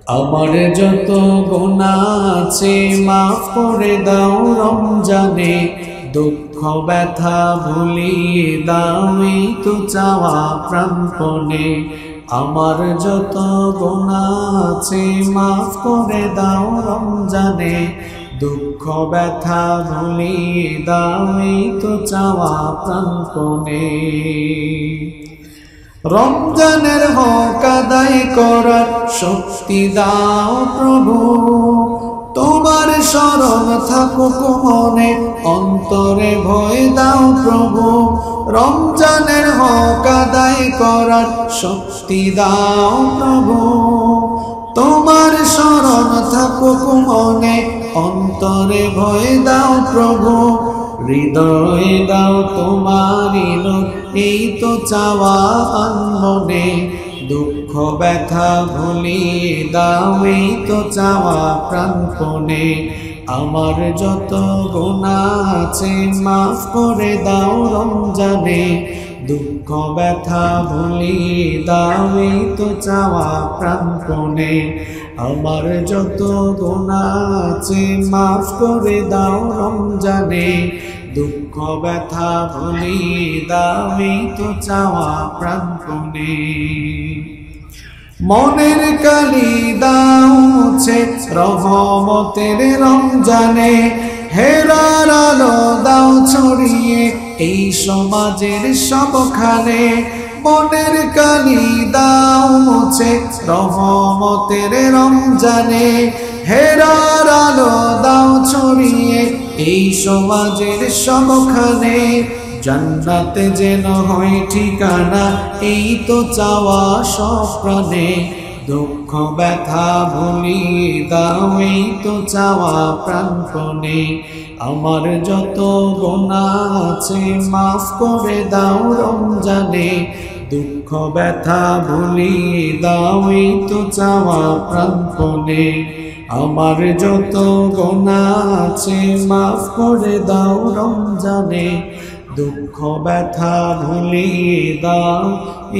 আমার যত গুনাহ আছে মাফ করে দাও রমজানে, দুঃখ ব্যথা ভুলিয়ে দাও এই তো চাওয়া প্রাণপণে। আমার যত গুনাহ আছে মাফ করে দাও রমজানে, দুঃখ ব্যথা ভুলিয়ে দাও এই তো চাওয়া প্রাণপণে। রমজানের হক আদায় করার শক্তি দাও প্রভু, তোমার শরণ থাকুক মনে, অন্তরে ভয় দাও প্রভু। রমজানের হক আদায় করার শক্তি দাও প্রভু, তোমার শরণ থাকুক মনে, অন্তরে ভয় দাও প্রভু। হৃদয়ে দাও তোমারি নূর এই তো চাওয়া আনমনে, দুঃখ ব্যথা ভুলিয়ে দাও এই তো চাওয়া প্রাণপণে। আমার যত গুনাহ আছে মাফ করে দাও রমজানে, দুঃখ ব্যথা ভুলিয়ে দাও এই তো চাওয়া প্রাণপণে। আমার যত গুনাহ আছে মাফ করে দাও রমজানে, দুঃখ ব্যথা ভুলিয়ে দাও এই তো চাওয়া প্রাণপণে। মনের কালি দাও মুছে রহমতের রমজানে, হেরার আলো দাও ছড়িয়ে এই সমাজের সবখানে। মনের কালি দাও মুছে রহমতের রমজানে, হেরার আলো দাও ছড়িয়ে এই সমাজের সবখানে। জান্নাতে যেন হয় ঠিকানা এই তো চাওয়া সব প্রাণে, দুঃখ ব্যথা ভুলিয়ে দাও এই তো চাওয়া প্রাণপণে। আমার যত গুনাহ আছে মাফ করে দাও রমজানে, দুঃখ ব্যথা ভুলিয়ে দাও এই তো চাওয়া প্রাণপণে। আমার যত গুনাহ আছে মাফ করে দাও রমজানে, দুঃখ ব্যথা ভুলিয়ে দাও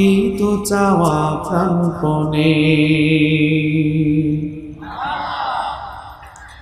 এই তো চাওয়া প্রাণপণে।